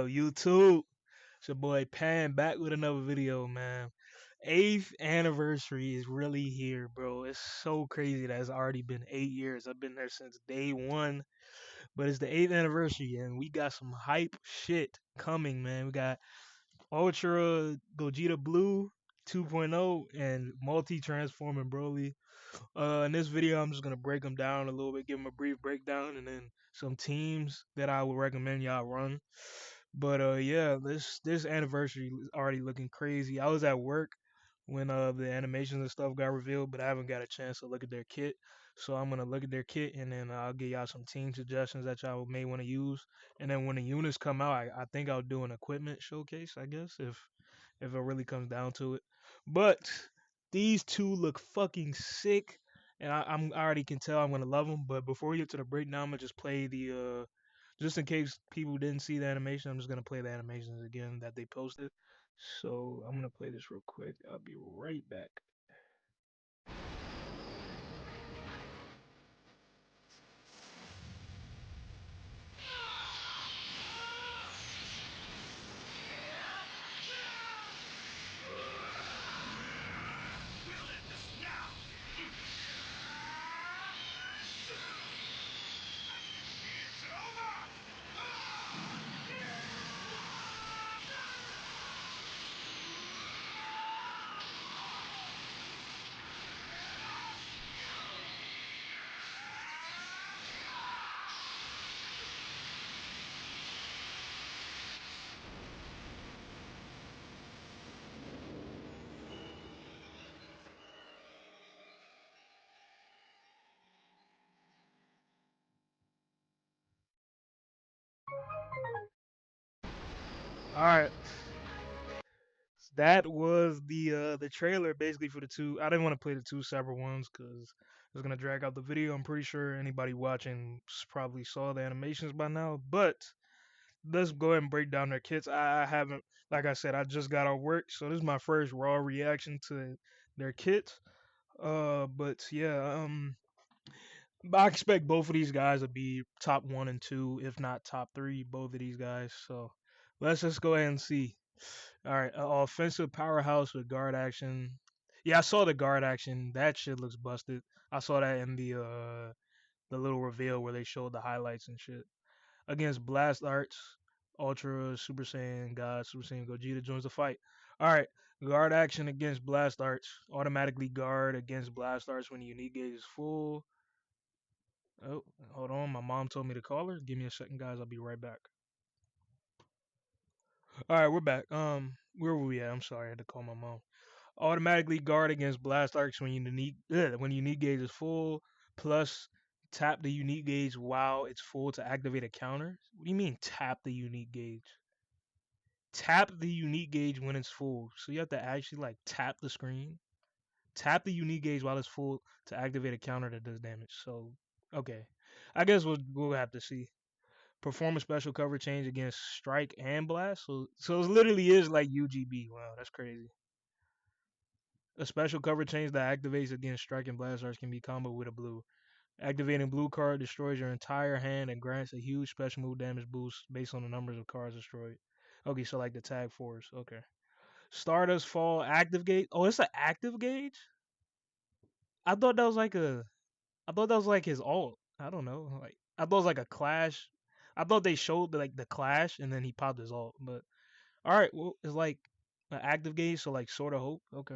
Yo, YouTube. It's your boy Pan back with another video, man. 8th anniversary is really here, bro. It's so crazy that it's already been 8 years. I've been there since day one, but it's the 8th anniversary, and we got some hype shit coming, man. We got Ultra Gogeta Blue 2.0 and Multi Transforming Broly. In this video, I'm just gonna break them down a little bit, give them a brief breakdown, and then some teams that I would recommend y'all run. But yeah, this anniversary is already looking crazy. I was at work when the animations and stuff got revealed, but I haven't got a chance to look at their kit. So I'm gonna look at their kit, and then I'll give y'all some team suggestions that y'all may want to use. And then when the units come out, I think I'll do an equipment showcase, I guess, if it really comes down to it. But these two look fucking sick, and I already can tell I'm gonna love them. But before we get to the breakdown, I'm gonna just play the just in case people didn't see the animation. I'm just gonna play the animations again that they posted. So I'm gonna play this real quick. I'll be right back. All right, that was the trailer basically for the two. I didn't want to play the two separate ones because it was gonna drag out the video. I'm pretty sure anybody watching probably saw the animations by now, but let's go ahead and break down their kits. I haven't, like I said, I just got off work, so this is my first raw reaction to their kits. But yeah, I expect both of these guys to be top one and two, if not top three. Both of these guys. So let's just go ahead and see. All right, offensive powerhouse with guard action. Yeah, I saw the guard action. That shit looks busted. I saw that in the little reveal where they showed the highlights and shit. Against Blast Arts, Ultra, Super Saiyan God, Super Saiyan Gogeta joins the fight. All right, guard action against Blast Arts. Automatically guard against Blast Arts when the unique gauge is full. Oh, hold on. My mom told me to call her. Give me a second, guys. I'll be right back. All right, we're back. Where were we at? I'm sorry, I had to call my mom. Automatically guard against blast arcs when unique gauge is full. Plus, tap the unique gauge while it's full to activate a counter. What do you mean tap the unique gauge? Tap the unique gauge when it's full. So you have to actually like tap the screen. Tap the unique gauge while it's full to activate a counter that does damage. So okay, I guess we'll have to see. Perform a special cover change against strike and blast. So it literally is like UGB. Wow, that's crazy. A special cover change that activates against strike and blast arts can be comboed with a blue. Activating blue card destroys your entire hand and grants a huge special move damage boost based on the numbers of cards destroyed. Okay, so like the tag force. Okay. Stardust Fall active gauge. Oh, it's an active gauge? I thought that was like a I thought that was like his alt. I don't know. Like I thought it was like a clash. I thought they showed like the clash and then he popped his alt. But all right, well it's like an active gauge, so like sort of hope. Okay.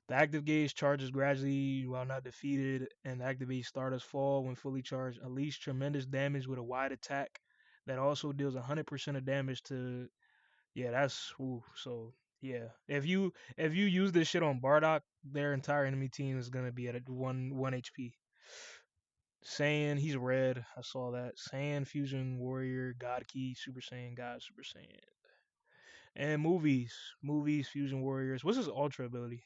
The active gauge charges gradually while not defeated, and activates Stardust Fall when fully charged. Unleash tremendous damage with a wide attack that also deals 100% of damage to. Yeah, that's ooh, so. Yeah, if you use this shit on Bardock, their entire enemy team is gonna be at one HP. Saiyan, he's red. I saw that. Saiyan, Fusion Warrior, God Key, Super Saiyan, God, Super Saiyan. And movies, Fusion Warriors. What's his Ultra ability?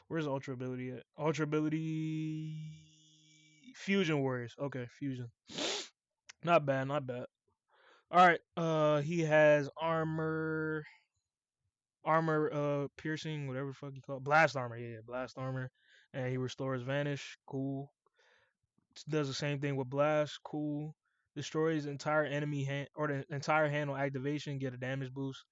Where's Ultra ability at? Ultra ability, Fusion Warriors. Okay, Fusion. Not bad, not bad. All right. He has armor, piercing, whatever the fuck you call it. Blast armor. Yeah, blast armor, and he restores vanish. Cool. Does the same thing with blast. Cool. Destroys entire enemy hand or the entire hand on activation, get a damage boost.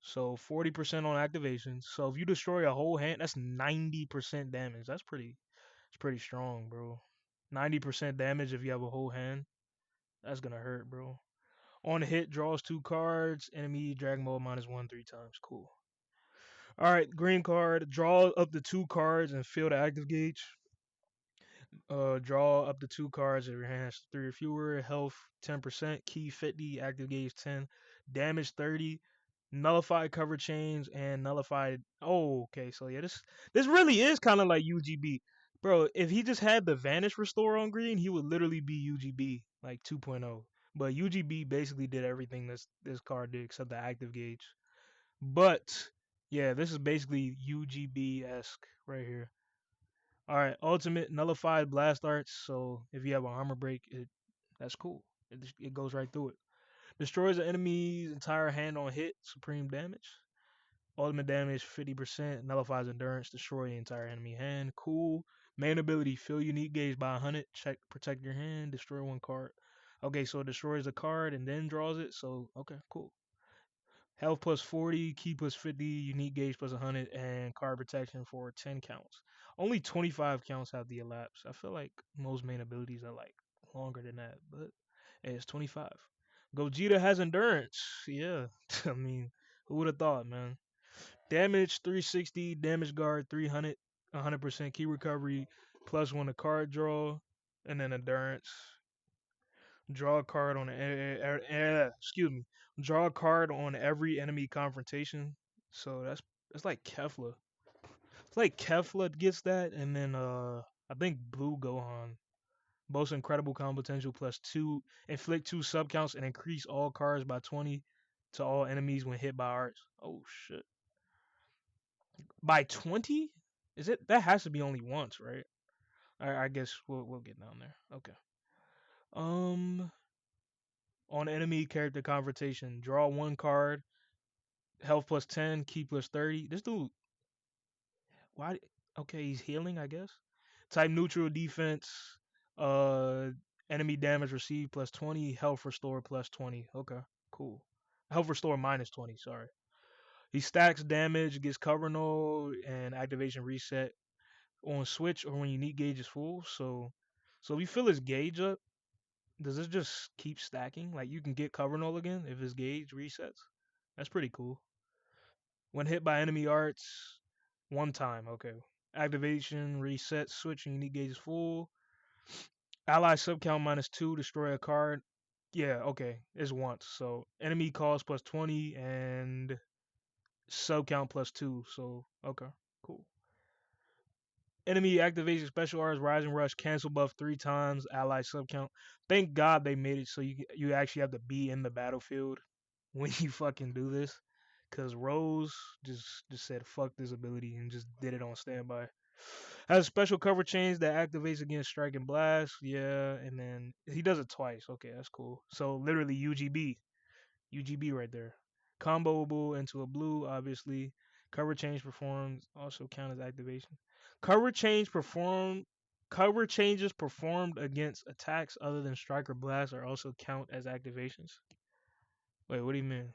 So 40% on activation. So if you destroy a whole hand, that's 90% damage. It's pretty strong, bro. 90% damage if you have a whole hand. That's gonna hurt, bro. On hit, draws 2 cards. Enemy drag mode -1 3 times. Cool. All right, green card. Draw up to 2 cards and fill the active gauge. Draw up to 2 cards if your hand has 3 or fewer. Health 10%. Key 50. Active gauge 10. Damage 30. Nullified cover chains and nullified. Oh, okay. So yeah, this really is kind of like UGB, bro. If he just had the vanish restore on green, he would literally be UGB like 2.0. But UGB basically did everything this card did except the active gauge. But yeah, this is basically UGB esque right here. All right, ultimate nullified blast arts. So if you have a armor break, that's cool. It goes right through it. Destroys the enemy's entire hand on hit. Supreme damage. Ultimate damage 50%. Nullifies endurance. Destroy the entire enemy hand. Cool. Main ability fill unique gauge by 100. Check protect your hand. Destroy 1 card. Okay, so it destroys a card and then draws it. So okay, cool. Health plus 40, key plus 50, unique gauge plus 100, and card protection for 10 counts. Only 25 counts have the elapse. I feel like most main abilities are like longer than that, but hey, it's 25. Gogeta has endurance. Yeah, I mean, who would have thought, man? Damage 360, damage guard 300, 100% key recovery, +1 to card draw, and then endurance. Draw a card on excuse me. Draw a card on every enemy confrontation. So that's like Kefla. It's like Kefla gets that, and then I think Blue Gohan. Most incredible combo potential +2. Inflict 2 subcounts and increase all cards by 20 to all enemies when hit by arts. Oh shit. By 20? Is it that has to be only once, right? I guess we'll get down there. Okay. Um on enemy character confrontation, draw 1 card, health +10, key +30. This dude, why? Okay, he's healing, I guess. Type neutral defense. Uh, enemy damage received +20, health restore +20. Okay, cool. Health restore -20. Sorry. He stacks damage, gets cover null, and activation reset on switch or when unique gauge is full. So if you fill his gauge up, does it just keep stacking? Like you can get cover null again if his gauge resets. That's pretty cool. When hit by enemy arts, 1 time. Okay. Activation, reset, switch, and unique gauge is full. Ally subcount -2, destroy a card. Yeah, okay. It's once. So enemy cost +20 and subcount +2. So okay, cool. Enemy activation special arts, Rising Rush, cancel buff 3 times, ally subcount. Thank God they made it so you actually have to be in the battlefield when you fucking do this. Cause Rose just said fuck this ability and just did it on standby. Has a special cover change that activates against strike and blast. Yeah, and then he does it twice. Okay, that's cool. So literally UGB right there. Comboable into a blue, obviously. Cover change performs also count as activation. Cover change perform cover changes performed against attacks other than strike or blast are also count as activations. Wait, what do you mean?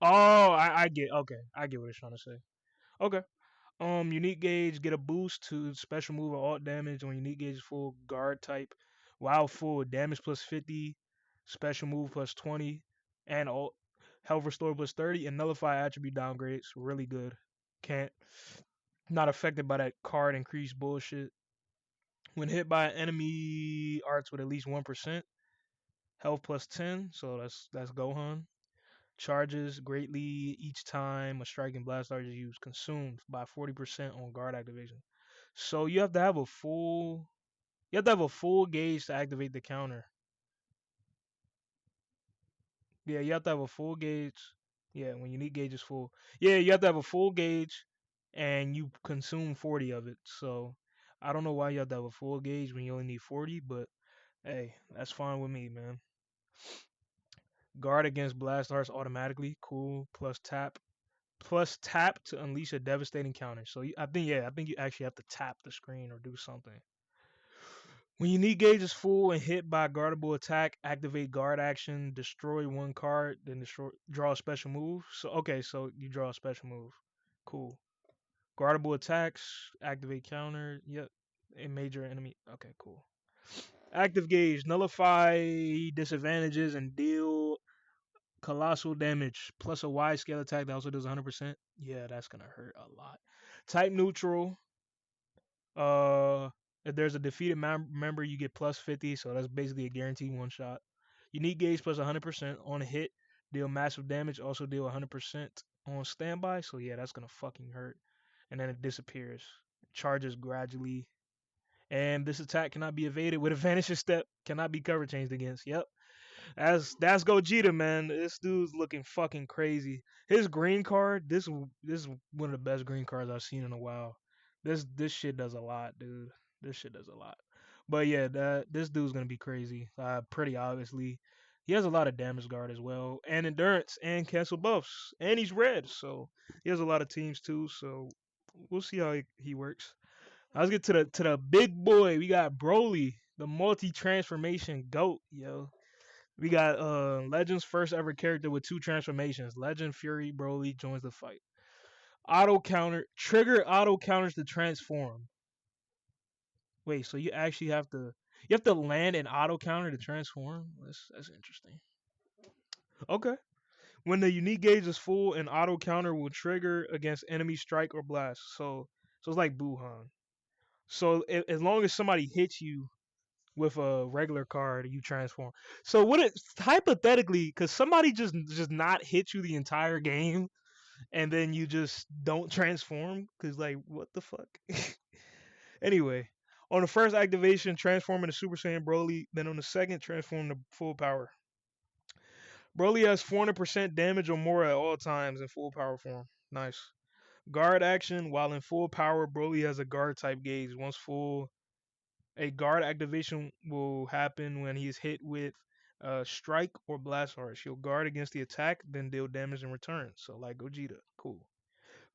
Oh, I get okay. I get what it's trying to say. Okay. Unique gauge get a boost to special move or alt damage when unique gauge is full guard type. While full, damage +50, special move +20, and alt health restore +30, and nullify attribute downgrades. Really good. Can't not affected by that card increase bullshit. When hit by enemy arts with at least 1%, health +10, so that's Gohan. Charges greatly each time a strike and blast dart is used, consumed by 40% on guard activation. So you have to have a full gauge to activate the counter. Yeah, you have to have a full gauge. Yeah, when unique gauge is full. Yeah, you have to have a full gauge and you consume 40 of it. So I don't know why you have to have a full gauge when you only need 40, but hey, that's fine with me, man. Guard against blast darts automatically. Cool. Plus tap to unleash a devastating counter. So I think you actually have to tap the screen or do something. When your need gauge is full and hit by a guardable attack, activate guard action, destroy one card, then draw a special move. So okay, so you draw a special move. Cool. Guardable attacks, activate counter. Yep. A major enemy. Okay, cool. Active gauge, nullify disadvantages and deal colossal damage. Plus a wide scale attack that also does 100%. Yeah, that's gonna hurt a lot. Type neutral. Uh, if there's a defeated member, you get plus 50, so that's basically a guaranteed one shot. Unique gauge plus 100% on a hit, deal massive damage, also deal 100% on standby. So yeah, that's gonna fucking hurt. And then it disappears, charges gradually, and this attack cannot be evaded with a vanishing step. Cannot be cover changed against. Yep, that's Gogeta, man. This dude's looking fucking crazy. His green card, this is one of the best green cards I've seen in a while. This shit does a lot, dude. This shit does a lot. But yeah, this dude's gonna be crazy. Pretty obviously, he has a lot of damage guard as well, and endurance, and cancel buffs, and he's red, so he has a lot of teams too. So we'll see how he works. Let's get to the big boy. We got Broly, the multi transformation goat, yo. We got Legend's first ever character with two transformations. Legend Fury Broly joins the fight. Auto counter trigger auto counters to transform. Wait, so you actually have to land an auto counter to transform? That's interesting. Okay. When the unique gauge is full, an auto counter will trigger against enemy strike or blast. So it's like Buhan. So as long as somebody hits you with a regular card, you transform. So what it hypothetically, because somebody just not hit you the entire game, and then you just don't transform, because like what the fuck? Anyway, on the first activation, transform into Super Saiyan Broly. Then on the second, transform to full power. Broly has 400% damage or more at all times in full power form. Nice. Guard action. While in full power, Broly has a guard type gauge. Once full, a guard activation will happen when he is hit with strike or blast arch. He'll guard against the attack, then deal damage in return. So like Gogeta. Cool.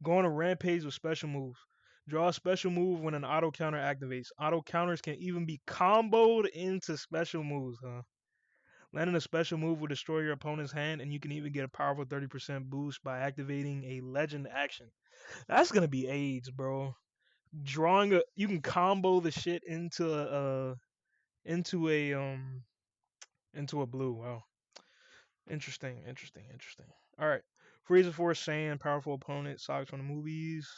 Go on a rampage with special moves. Draw a special move when an auto counter activates. Auto counters can even be comboed into special moves, huh? Landing a special move will destroy your opponent's hand, and you can even get a powerful 30% boost by activating a legend action. That's gonna be AIDS, bro. Drawing a, you can combo the shit into a into a blue. Wow, interesting, interesting, interesting. All right, Frieza Force Saiyan, powerful opponent, sagas from the movies.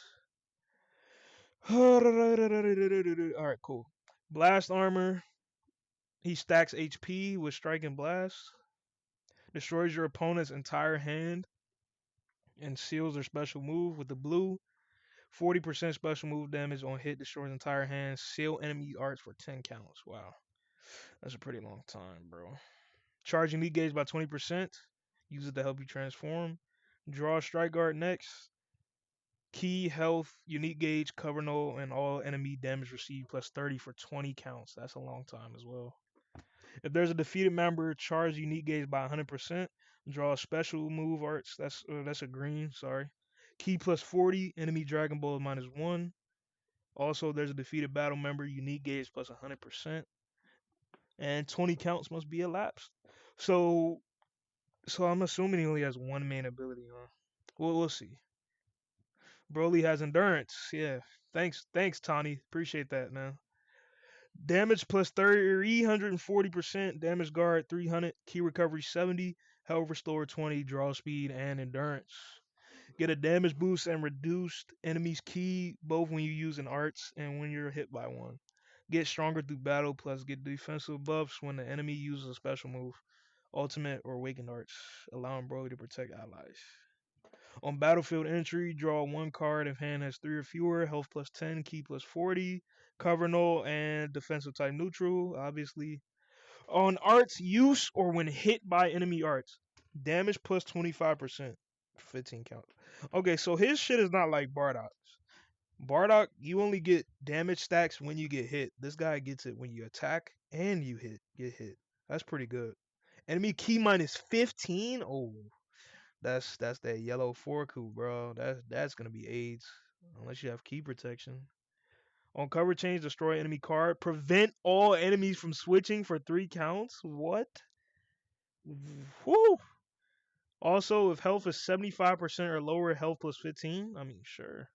All right, cool. Blast armor. He stacks HP with strike and blast. Destroys your opponent's entire hand and seals their special move with the blue. 40% special move damage on hit, destroys entire hand. Seal enemy arts for 10 counts. Wow, that's a pretty long time, bro. Charging lead gauge by 20%. Use it to help you transform. Draw strike guard next. Key health, unique gauge, cover null, and all enemy damage received plus 30 for 20 counts. That's a long time as well. If there's a defeated member, charge unique gauge by 100%. Draw a special move arts. That's a green. Sorry. Key plus 40. Enemy Dragon Ball minus 1. Also, there's a defeated battle member. Unique gauge plus 100%. And 20 counts must be elapsed. So, so I'm assuming he only has one main ability, huh? Well, we'll see. Broly has endurance. Yeah. Thanks, Tawny. Appreciate that, man. Damage plus 340%, damage guard 300, key recovery 70, health restore 20, draw speed, and endurance. Get a damage boost and reduced enemy's key both when you use an arts and when you're hit by one. Get stronger through battle, plus get defensive buffs when the enemy uses a special move, ultimate or awakened arts, allowing Broly to protect allies. On battlefield entry, draw one card if hand has 3 or fewer, health plus 10, key plus 40, cover null, and defensive type neutral, obviously. On arts use or when hit by enemy arts, damage plus 25%, 15 count. Okay, so his shit is not like Bardock's. Bardock, you only get damage stacks when you get hit. This guy gets it when you attack and you get hit. That's pretty good. Enemy key minus 15? Oh, that's that yellow Forku, bro. That's gonna be AIDS unless you have key protection. On cover change, destroy enemy card. Prevent all enemies from switching for 3 counts. What? Whoo! Also, if health is 75% or lower, health plus 15. I mean, sure.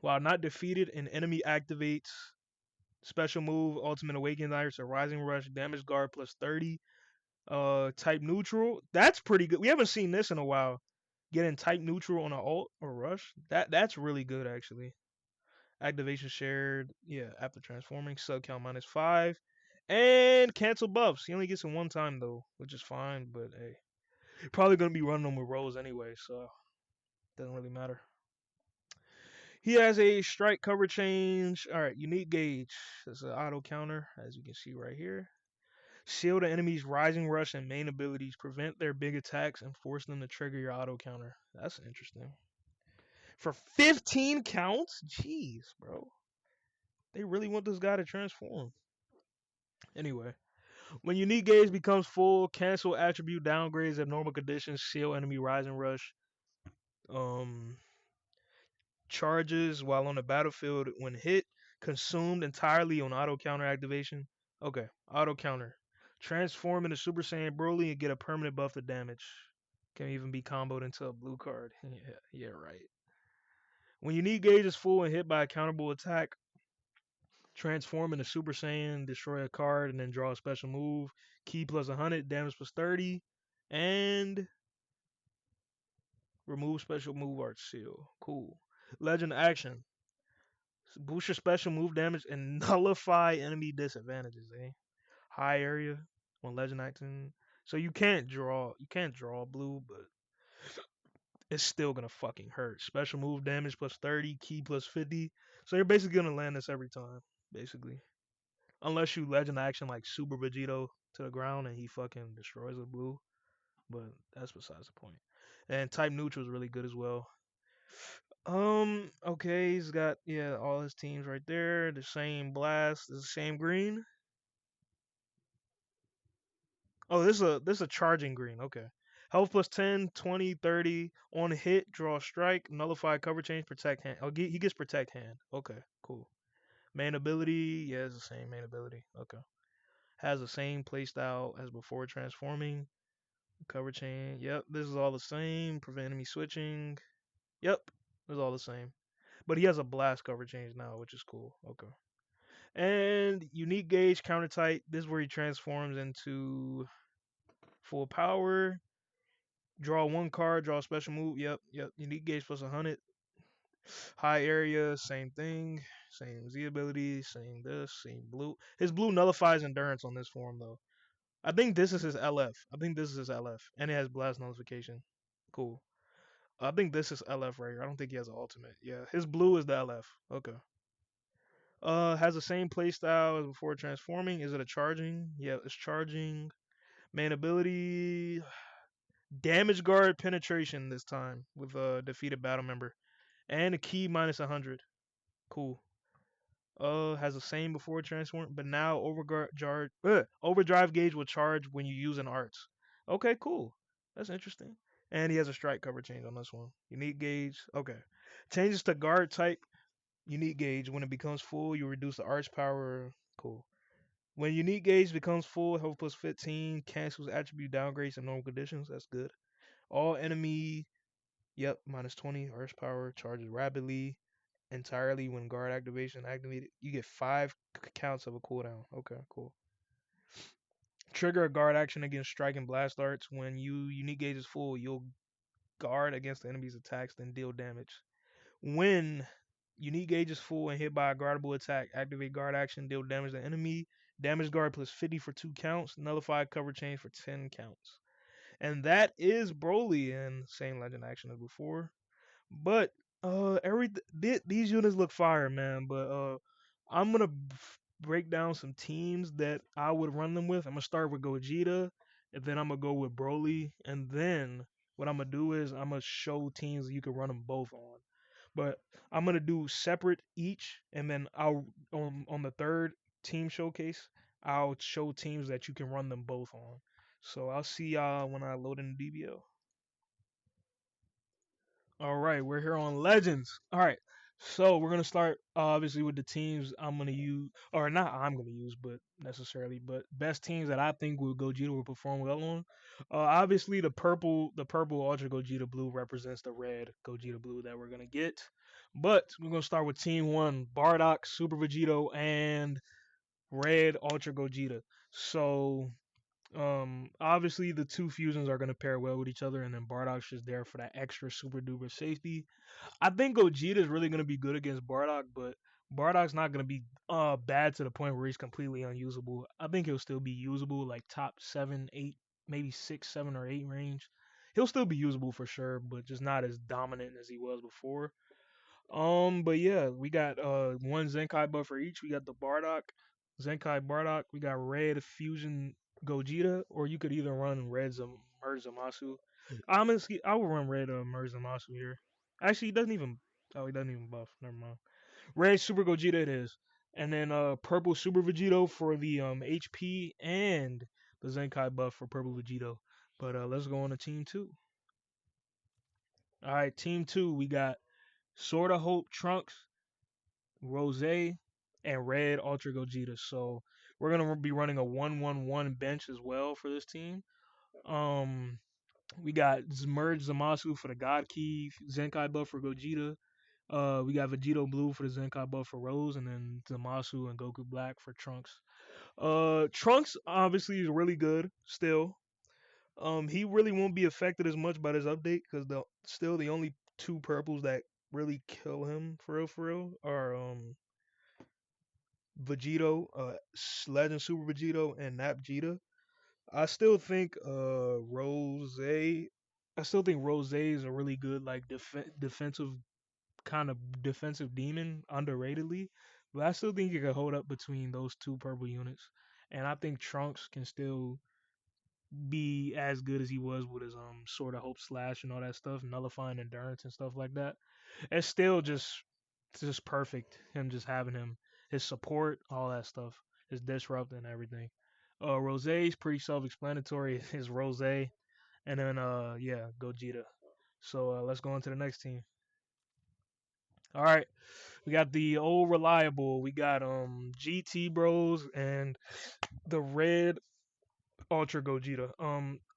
While not defeated, an enemy activates special move, Ultimate Awakening Iris, or Rising Rush, damage guard plus 30. Type neutral. That's pretty good. We haven't seen this in a while. Getting type neutral on an ult or rush. That's really good actually. Activation shared. Yeah, after transforming. Sub count -5. And cancel buffs. He only gets it one time though, which is fine, but hey. Probably gonna be running them with rolls anyway, so doesn't really matter. He has a strike cover change. Alright, unique gauge. That's an auto counter, as you can see right here. Shield the enemy's rising rush and main abilities, prevent their big attacks, and force them to trigger your auto counter. That's interesting. For 15 counts? Jeez, bro. They really want this guy to transform. Anyway, when unique gauge becomes full, cancel attribute downgrades at normal conditions, shield enemy rising rush. Um, Charges while on the battlefield when hit, consumed entirely on auto counter activation. Okay, auto counter. Transform into Super Saiyan Broly and get a permanent buff to damage. Can even be comboed into a blue card. Yeah, right. When unique gauge is full and hit by a counterable attack, transform into Super Saiyan, destroy a card, and then draw a special move. Key plus 100, damage plus 30, and remove special move art seal. Cool. Legend action. Boost your special move damage and nullify enemy disadvantages, eh? High area on legend acting. So you can't draw blue, but it's still gonna fucking hurt. Special move damage plus 30, key plus 50. So you're basically gonna land this every time, basically. Unless you legend action like Super Vegito to the ground and he fucking destroys the blue. But that's besides the point. And type neutral is really good as well. Okay, he's got all his teams right there. The same blast, the same green. Oh, this is a charging green. Okay. Health plus 10, 20, 30. On hit, draw strike, nullify cover change, protect hand. Oh, he gets protect hand. Okay, cool. Main ability, yeah, it's the same main ability. Okay. Has the same playstyle as before transforming. Cover chain. Yep, this is all the same. Prevent enemy switching. Yep, it's all the same. But he has a blast cover change now, which is cool. Okay. And unique gauge counter type. This is where he transforms into full power. Draw one card, draw a special move. Yep. Unique gauge plus 100. High area, same thing. Same Z ability, same this, same blue. His blue nullifies endurance on this form though. I think this is his LF. I think this is his LF. And it has blast nullification. Cool. I think this is LF right here. I don't think he has an ultimate. Yeah, his blue is the LF. Okay. Has the same playstyle as before transforming. Is it a charging? Yeah, it's charging. Main ability, damage guard penetration this time with a defeated battle member. And a key -100. Cool. Has the same before transform, but now overdrive gauge will charge when you use an arts. Okay, cool. That's interesting. And he has a strike cover change on this one. Unique gauge. Okay. Changes to guard type. Unique gauge. When it becomes full, you reduce the arch power. Cool. When unique gauge becomes full, health plus 15, cancels attribute downgrades in normal conditions. That's good. All enemy, yep, -20, arch power, charges rapidly, entirely when guard activation activated. You get 5 counts of a cooldown. Okay, cool. Trigger a guard action against strike and blast arts. When unique gauge is full, you'll guard against the enemy's attacks, then deal damage. When unique gauge is full and hit by a guardable attack, activate guard action, deal damage to enemy. Damage guard plus 50 for 2 counts. Nullify cover change for 10 counts. And that is Broly in same legend action as before. But these units look fire, man. But I'm gonna break down some teams that I would run them with. I'm gonna start with Gogeta, and then I'm gonna go with Broly, and then what I'm gonna do is I'm gonna show teams that you can run them both on. But I'm gonna do separate each, and then I'll on the third team showcase, I'll show teams that you can run them both on. So I'll see y'all when I load in the DBL. All right, we're here on Legends. All right, So we're gonna start obviously with the teams I'm gonna use, or not I'm gonna use, but necessarily, but best teams that I think will Gogeta will perform well on. Obviously the purple Ultra Gogeta Blue represents the red Gogeta Blue that we're gonna get. But we're gonna start with Team One: Bardock, Super Vegito, and Red Ultra Gogeta. So obviously the two fusions are gonna pair well with each other, and then Bardock's just there for that extra super duper safety. I think Gogeta is really gonna be good against Bardock, but Bardock's not gonna be bad to the point where he's completely unusable. I think he'll still be usable, like top seven, eight, maybe six, seven, or eight range. He'll still be usable for sure, but just not as dominant as he was before. But yeah, we got one Zenkai buff for each. We got the Bardock, Zenkai Bardock. We got Red Fusion Gogeta, or you could either run Red Merge Zamasu. Honestly, I would run Red Merge Zamasu here. Actually, he doesn't even. Oh, he doesn't even buff. Never mind. Red Super Gogeta it is, and then Purple Super Vegito for the HP and the Zenkai buff for Purple Vegito. But let's go on to Team Two. All right, Team Two. We got Sorta Hope Trunks, Rose, and Red Ultra Gogeta. So we're gonna be running a 1-1-1 bench as well for this team. Um, we got Merge Zamasu for the God Key Zenkai buff for Gogeta. We got Vegito Blue for the Zenkai buff for Rose, and then Zamasu and Goku Black for Trunks. Trunks obviously is really good still. He really won't be affected as much by this update because the only two purples that really kill him for real are Vegito, Legend Super Vegito, and Nap Vegeta. I still think Rose. I still think Rose is a really good like defensive kind of defensive demon underratedly, but I still think you can hold up between those two purple units, and I think Trunks can still be as good as he was with his sort of hope slash and all that stuff, nullifying endurance and stuff like that. It's still just perfect. Him just having him, his support, all that stuff, his disrupt and everything. Rose's pretty self-explanatory. His Rose, and then yeah, Gogeta. So let's go on to the next team. All right, we got the old reliable. We got GT Bros and the Red Ultra Gogeta.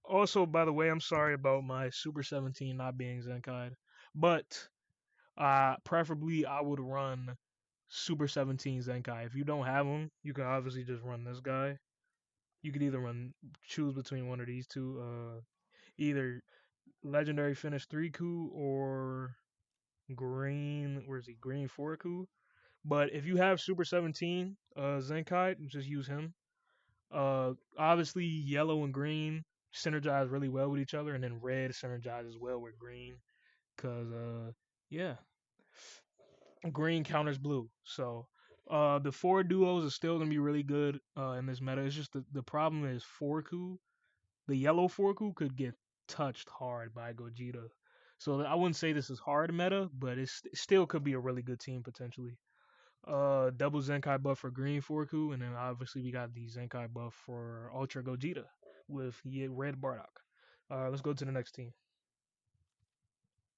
Also, by the way, I'm sorry about my Super 17 not being Zenkai, but preferably I would run Super 17 Zenkai. If you don't have them, you can obviously just run this guy. You could either choose between one of these two. Either Legendary Finish 3 Coup or Green. Where's he? Green 4 Coup. But if you have Super 17 Zenkai, just use him. Obviously, yellow and green synergize really well with each other, and then red synergizes well with green. Cause yeah, green counters blue. So the four duos are still gonna be really good in this meta. It's just the problem is Forku, the yellow Forku could get touched hard by Gogeta. So I wouldn't say this is hard meta, but it still could be a really good team potentially. Double Zenkai buff for Green Forku, and then obviously we got the Zenkai buff for Ultra Gogeta with Red Bardock. Let's go to the next team.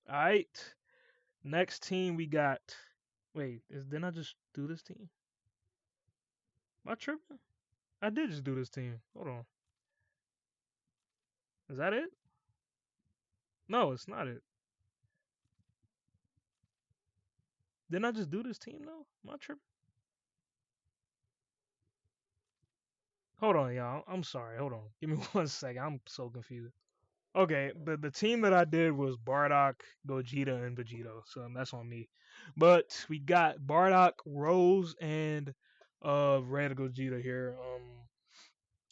All right, next team we got. Wait, didn't I just do this team? Am I tripping? I did just do this team. Hold on. Is that it? No, it's not it. Didn't I just do this team though? Am I tripping? Hold on, y'all. I'm sorry. Hold on. Give me 1 second. I'm so confused. Okay, the team that I did was Bardock, Gogeta, and Vegito, so that's on me. But we got Bardock, Rose, and Red Gogeta here.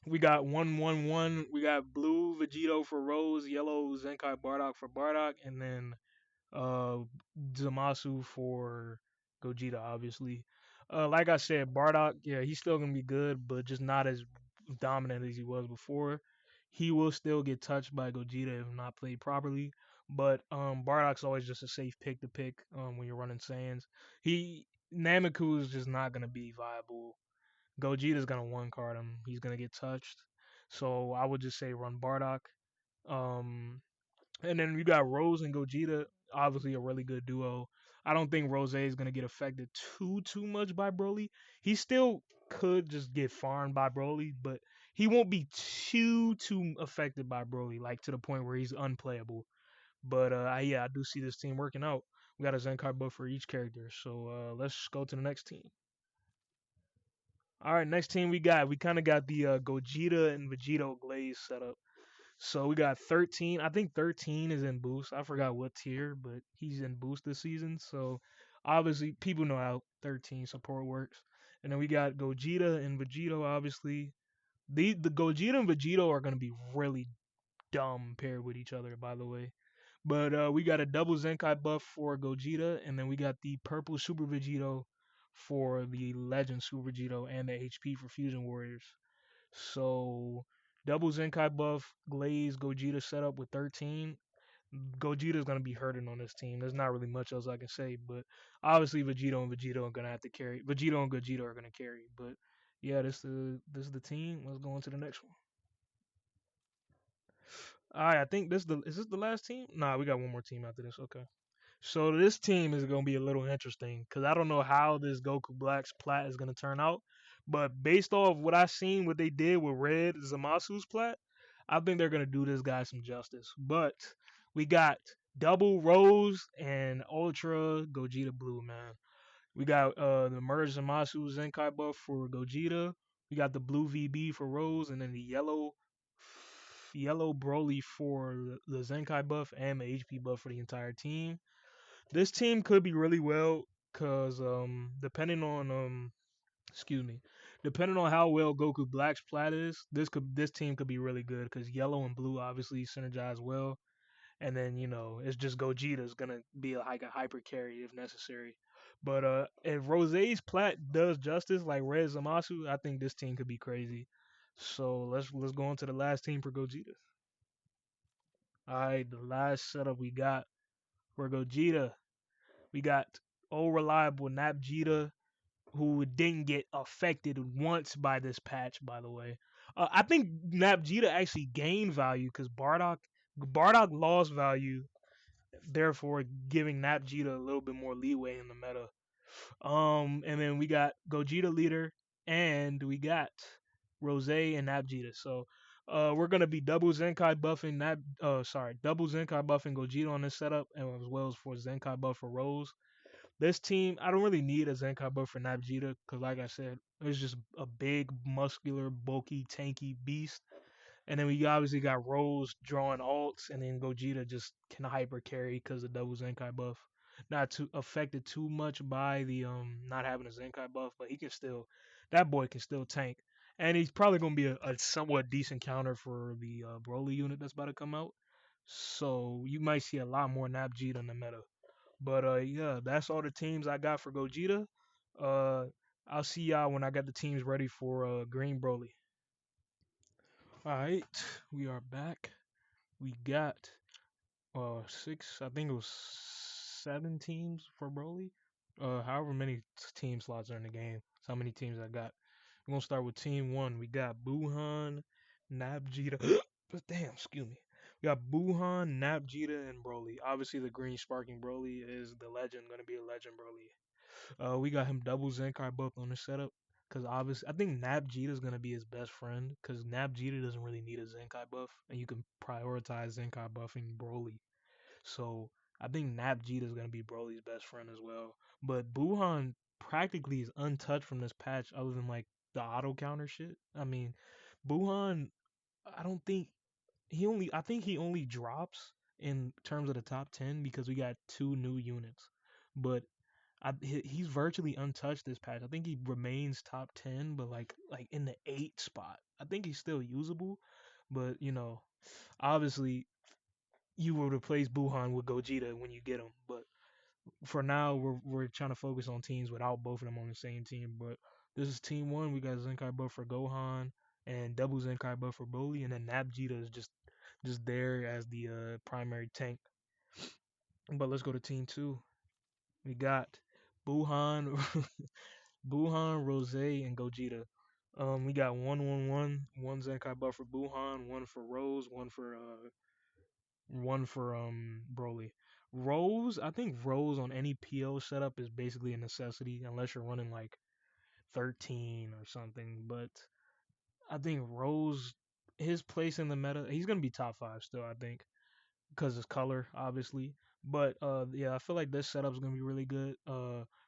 We got 1-1-1. We got blue Vegito for Rose, yellow Zenkai Bardock for Bardock, and then uh Zamasu for Gogeta, obviously. Like I said, Bardock, yeah, he's still gonna be good, but just not as dominant as he was before. He will still get touched by Gogeta if not played properly. But Bardock's always just a safe pick to pick when you're running Saiyans. He Namiku is just not gonna be viable. Gogeta's gonna one card him. He's gonna get touched. So I would just say run Bardock. Um, and then you got Rose and Gogeta, obviously a really good duo. I don't think Rose is gonna get affected too much by Broly. He still could just get farmed by Broly, but he won't be too affected by Broly, like to the point where he's unplayable. But yeah, I do see this team working out. We got a Zenkai buff for each character, so let's go to the next team. All right, next team we kind of got the Gogeta and Vegito Glaze set up. So we got 13. I think 13 is in boost. I forgot what tier, but he's in boost this season. So obviously people know how 13 support works. And then we got Gogeta and Vegito. Obviously, the Gogeta and Vegito are gonna be really dumb paired with each other. By the way, but we got a double Zenkai buff for Gogeta, and then we got the purple Super Vegito for the Legend Super Vegito and the HP for Fusion Warriors. So double Zenkai buff, Glaze, Gogeta setup with 13. Gogeta's gonna be hurting on this team. There's not really much else I can say, but obviously Vegito are gonna have to carry. Vegito and Gogeta are gonna carry. But yeah, this is the team. Let's go on to the next one. All right, I think this is this the last team? Nah, we got one more team after this. Okay. So this team is going to be a little interesting because I don't know how this Goku Black's plat is going to turn out, but based off what I seen, what they did with Red Zamasu's plat, I think they're going to do this guy some justice. But we got double Rose and Ultra Gogeta Blue, man. We got the merge Zamasu Zenkai buff for Gogeta. We got the blue VB for Rose, and then the yellow Broly for the Zenkai buff and the HP buff for the entire team. This team could be really well because depending on excuse me, depending on how well Goku Black's plat is, this team could be really good because yellow and blue obviously synergize well, and then it's just Gogeta's gonna be like a hyper carry if necessary. But if Rose's plat does justice like Red Zamasu, I think this team could be crazy. So let's go on to the last team for Gogeta. All right, the last setup we got for Gogeta, we got old reliable Napjita, who didn't get affected once by this patch. By the way, I think Napjita actually gained value because Bardock lost value, therefore giving Napjita a little bit more leeway in the meta. And then we got Gogeta leader, and we got Rose and Napjita. So we're gonna be double Zenkai buffing double Zenkai buffing Gogeta on this setup, and as well as for Zenkai buff for Rose. This team, I don't really need a Zenkai buff for Napjita because, like I said, it's just a big, muscular, bulky, tanky beast. And then we obviously got Rose drawing alts, and then Gogeta just can hyper carry because of double Zenkai buff. Not too affected too much by the not having a Zenkai buff, but he can still, that boy can still tank. And he's probably gonna be a somewhat decent counter for the Broly unit that's about to come out. So you might see a lot more Napjita in the meta. But yeah, that's all the teams I got for Gogeta. Uh, I'll see y'all when I got the teams ready for Green Broly. All right, we are back. We got six, I think it was 7 teams for Broly. However many team slots are in the game. That's how many teams I got. We're gonna start with team one. We got Buhan, Nabjita. Damn, excuse me. We got Buhan, Nabjita, and Broly. Obviously, the green sparking Broly is the legend. Gonna be a legend Broly. We got him double Zenkai buff on the setup. Cause obviously, I think Nabjita is gonna be his best friend. Cause Nabjita doesn't really need a Zenkai buff, and you can prioritize Zenkai buffing Broly. So I think Nabjita is gonna be Broly's best friend as well. But Buhan practically is untouched from this patch, other than like the auto counter shit. I mean, Buhan, I don't think I think he only drops in terms of the top 10 because we got 2 new units. But he's virtually untouched this patch. I think he remains top 10, but like in the 8 spot. I think he's still usable, but obviously you will replace Buhan with Gogeta when you get him. But for now, we're trying to focus on teams without both of them on the same team. But this is team one. We got Zenkai buff for Gohan and double Zenkai buff for Broly, and then Nabjita is just there as the primary tank. But let's go to team two. We got Buhan, Buhan, Rose, and Gogeta. We got one Zenkai buff for Buhan, one for Rose, one for Broly. Rose, I think Rose on any PO setup is basically a necessity unless you're running like 13 or something. But I think Rose, his place in the meta, he's gonna be top five still. I think because his color, obviously. But yeah, I feel like this setup is gonna be really good.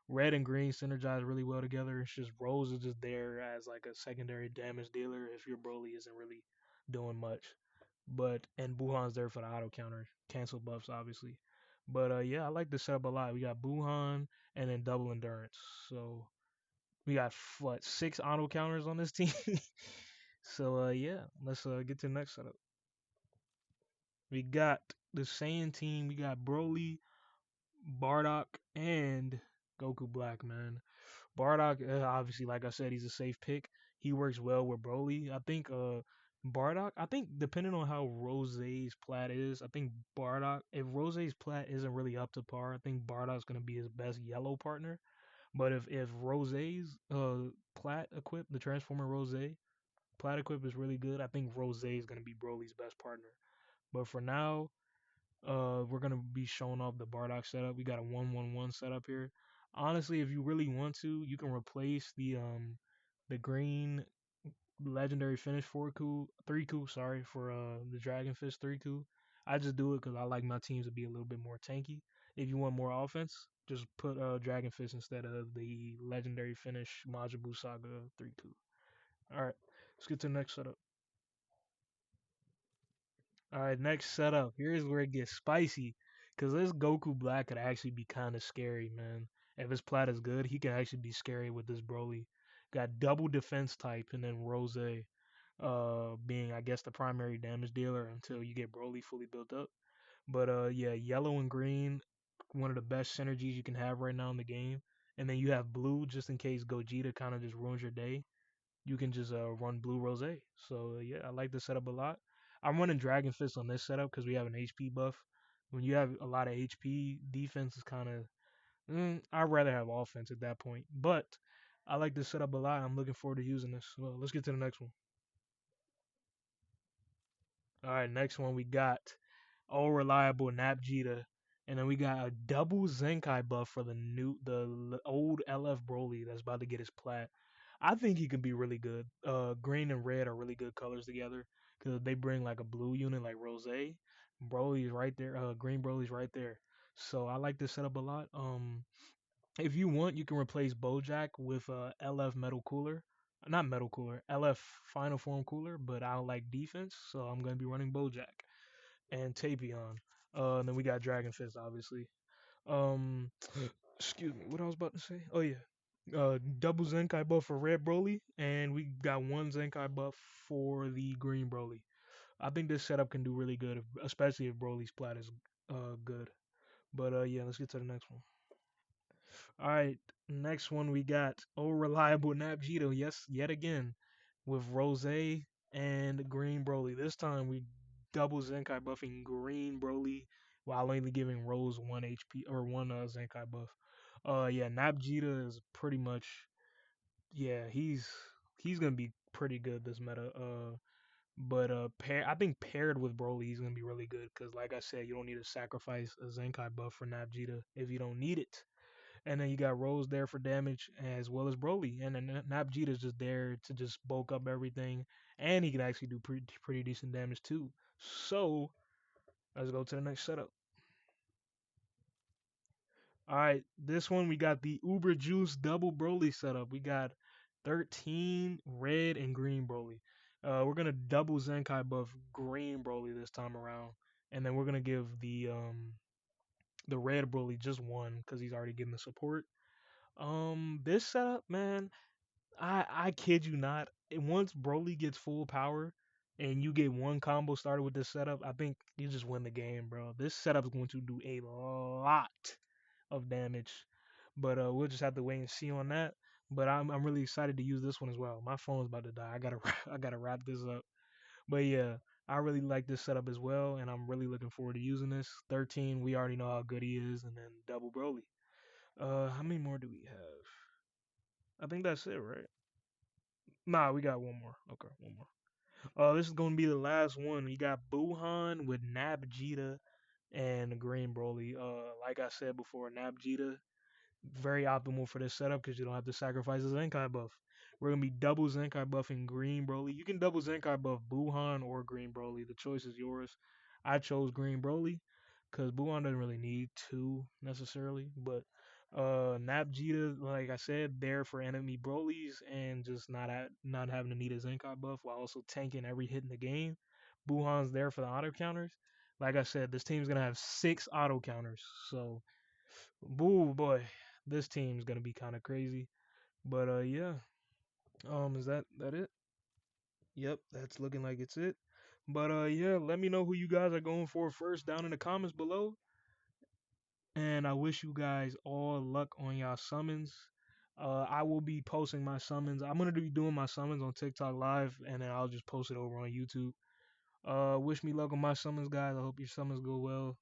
Red and green synergize really well together. It's just Rose is just there as like a secondary damage dealer if your Broly isn't really doing much. But and Buhan's there for the auto counter, cancel buffs, obviously. But yeah, I like this setup a lot. We got Buhan and then double endurance. So we got what 6 auto counters on this team. So yeah, let's get to the next setup. We got the Saiyan team. We got Broly, Bardock, and Goku Black, man. Bardock, obviously, like I said, he's a safe pick. He works well with Broly. I think Bardock, I think depending on how Rose's plat is, I think Bardock, if Rose's plat isn't really up to par, I think Bardock's gonna be his best yellow partner. But if Rose's plat equip, the Transformer Rose plat equip is really good, I think Rose is gonna be Broly's best partner. But for now, we're gonna be showing off the Bardock setup. We got a 1-1-1 setup here. Honestly, if you really want to, you can replace the green legendary finish 4 coup 3 coup, sorry, for the Dragon Fist 3 coup. I just do it because I like my teams to be a little bit more tanky. If you want more offense, just put Dragon Fist instead of the legendary finish Majin Buu Saga 3 coup. All right, let's get to the next setup. All right, next setup. Here's where it gets spicy. Because this Goku Black could actually be kind of scary, man. If his plat is good, he can actually be scary with this Broly. Got double defense type and then Rose being, I guess, the primary damage dealer until you get Broly fully built up. But yeah, yellow and green, one of the best synergies you can have right now in the game. And then you have blue just in case Gogeta kind of just ruins your day, you can just run blue rose. So yeah, I like this setup a lot. I'm running Dragon Fist on this setup because we have an HP buff. When you have a lot of HP, defense is kind of. I'd rather have offense at that point, but I like this setup a lot. I'm looking forward to using this. Well, let's get to the next one. All right, next one we got all reliable Napjita, and then we got a double Zenkai buff for the old LF Broly that's about to get his plat. I think he can be really good. Green and red are really good colors together because they bring like a blue unit like Rose. Broly's right there. Green Broly's right there. So I like this setup a lot. If you want, you can replace Bojack with LF Metal Cooler. Not Metal Cooler, LF Final Form Cooler, but I don't like defense, so I'm gonna be running Bojack and Tapion. And then we got Dragon Fist, obviously. Um, excuse me, what I was about to say? Oh yeah, double Zenkai buff for Red Broly, and we got one Zenkai buff for the Green Broly. I think this setup can do really good, especially if Broly's plat is good. But yeah, let's get to the next one. All right, next one we got oh reliable Napjito. Yes, yet again with Rose and Green Broly. This time we double Zenkai buffing Green Broly while only giving Rose 1 HP or one Zenkai buff. Yeah, Napjita is pretty much yeah, he's gonna be pretty good this meta. But I think paired with Broly, he's gonna be really good because, like I said, you don't need to sacrifice a Zenkai buff for Napjita if you don't need it. And then you got Rose there for damage as well as Broly, and then Napjita's just there to just bulk up everything, and he can actually do pretty decent damage too. So let's go to the next setup. All right, this one we got the Uber Juice double Broly setup. We got 13 red and green Broly. We're gonna double Zenkai buff green Broly this time around, and then we're gonna give the red Broly just one because he's already getting the support. This setup, man, I kid you not. Once Broly gets full power and you get one combo started with this setup, I think you just win the game, bro. This setup is going to do a lot of damage, but we'll just have to wait and see on that. But I'm really excited to use this one as well. My phone's about to die. I gotta I gotta wrap this up. But yeah, I really like this setup as well, and I'm really looking forward to using this. 13, we already know how good he is, and then double Broly. How many more do we have? I think that's it, right? Nah, we got one more. Okay, one more. This is gonna be the last one. We got Buhan with Nabjita and green Broly. Like I said before, Nabjita very optimal for this setup because you don't have to sacrifice a Zenkai buff. We're gonna be double Zenkai buffing Green Broly. You can double Zenkai buff Buhan or Green Broly. The choice is yours. I chose Green Broly because Buhan doesn't really need two necessarily, but Napjita, like I said, there for enemy Brolys and just not having to need a Zenkai buff while also tanking every hit in the game. Buhan's there for the auto counters. Like I said, this team's gonna have 6 auto counters, so boo boy, this team's gonna be kind of crazy. But yeah, is that it? Yep, that's looking like it's it. But yeah, let me know who you guys are going for first down in the comments below. And I wish you guys all luck on y'all summons. I will be posting my summons. I'm gonna be doing my summons on TikTok live, and then I'll just post it over on YouTube. Wish me luck on my summons, guys. I hope your summons go well.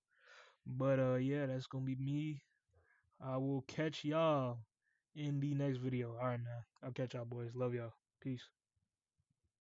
But yeah, that's gonna be me. I will catch y'all in the next video. All right, man. I'll catch y'all, boys. Love y'all. Peace.